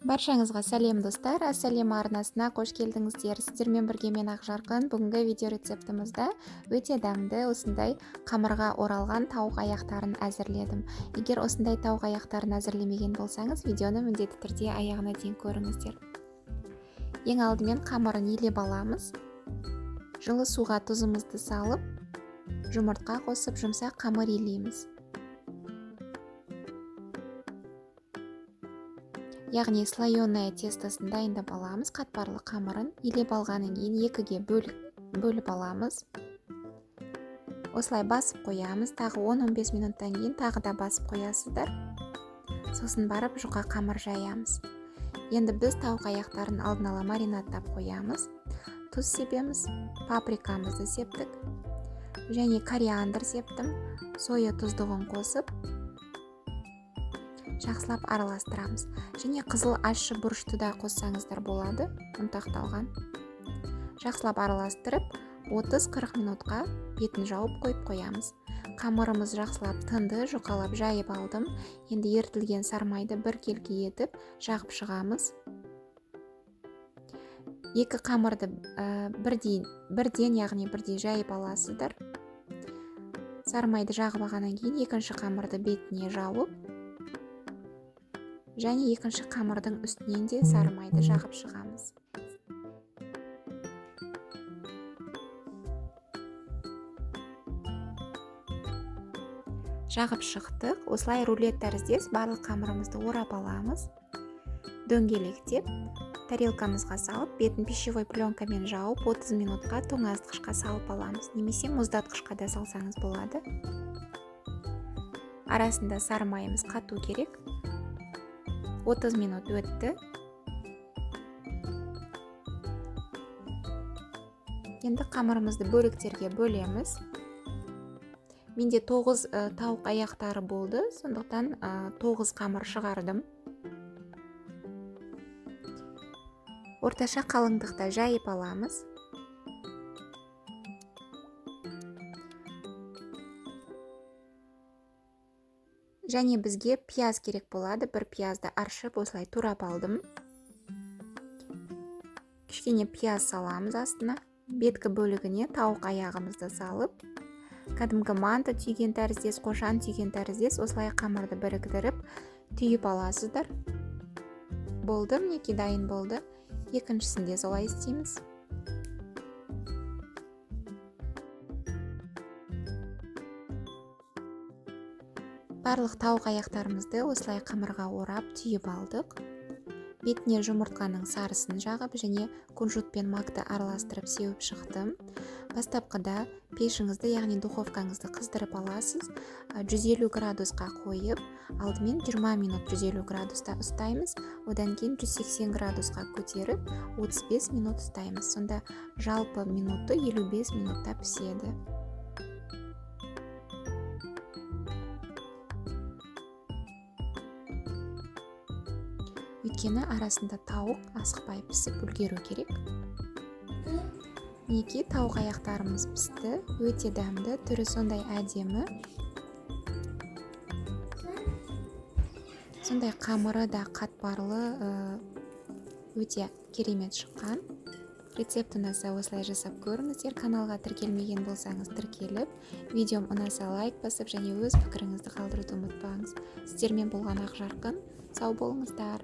Баршаңызға сәлем достар, Ассалем арнасына қош келдіңіздер. Сіздермен бірге мен Ақжарқын. Бүгінгі видео рецептімізді өте дәмді осындай қамырға оралған тауық аяқтарын әзірледім. Егер осындай тауық аяқтарын әзірлемеген болсаңыз, видеоны міндетті түрде аяғына дейін көріңіздер. Ең алдымен қамырын илеп аламыз. Жылы суға тұзымызды салып, жұмыртқа қосып жұмсақ қамыр илейміз. Яғни слоеное тестосын дайындап аламыз. Қатпарлы қамырын илеп алғаннан кейін екіге бөліп аламыз. Осылай басып қоямыз. Тағы 10-15 минуттан кейін тағы да басып қоясыздар. Сосын барып жұқа қамыр жаямыз. Енді біз тауық аяқтарын алдын ала маринадтап қоямыз. Тұз себеміз, паприкамызды септік, және кориандр септім. Соя тұздығын қосып, жақсылап араластырамыз. Және қызыл ащы бұрышты да қоссаңыздар болады, ұнтақталған. Жақсылап араластырып, 30-40 минутқа бетін жауып қойып қоямыз. Қамырымыз жақсылап тынды, жұқалап жайып алдым. Енді ертілген сармайды бір келге етіп жағып шығамыз. Екі қамырды бірден жайып аласыздар. Сармайды жағып алғаннан кейін екінші қамырды бетіне жауып, және екінші қамырдың үстінен де сармайды жағып шығамыз. Жағып шықтық. Осылай рулет тәріздес барлық қамырымызды орап аламыз. Дөңгелектеп, тарелкамызға салып, бетін пищевой пленкамен жауып, 30 минутқа тоңазытқышқа салып аламыз. Немесе мұздатқышқа да салсаңыз болады. Арасында сармайымыз қату керек. 30 минут өтті. Енді қамырымызды бөліктерге бөлеміз. Менде 9 тауық аяқтары болды, сондықтан 9 қамыр шығардым. Орташа қалыңдықта жайып аламыз. Және бізге пияз керек болады. Бір пиязды аршып, осылай турап алдым. Кішкене пияз саламыз астына. Беткі бөлігіне тауық аяғымызды салып, кәдімгі манты түйген тәріздес, қошан түйген тәріздес, осылай қамырды біріктіріп, түйіп аласыздар. Болды, мінекей дайын болды. Екіншісінде солай істейміз. Барлық тауық аяқтарымызды осылай қамырға орап түйіп алдық. Бетіне жұмыртқаның сарысын жағып, және кунжут пен макты араластырып сеуіп шықтым. Бастапқыда пешіңізді, яғни духовкаңызды қыздырып аласыз. 150 градусқа қойып, алдымен 20 минут 150 градуста ұстаймыз. Одан кейін 180 градусқа көтеріп, 35 минут ұстаймыз. Сонда жалпы минутты 55 минутта піседі. Өйткені арасында тауық асықпай пісіп үлгеру керек. Мінекей тауық аяқтарымыз пісті. Өте дәмді, түрі сондай әдемі. Сондай қамыры да қатпарлы, өте керемет шыққан. Рецепт ұнаса осылай жасап көріңіздер. Каналға тіркелмеген болсаңыз тіркеліп, видеом ұнаса лайк басып, және өз пікіріңізді қалдыруды ұмытпаңыз. Сіздермен болған Ақжарқын. Сау болыңыздар.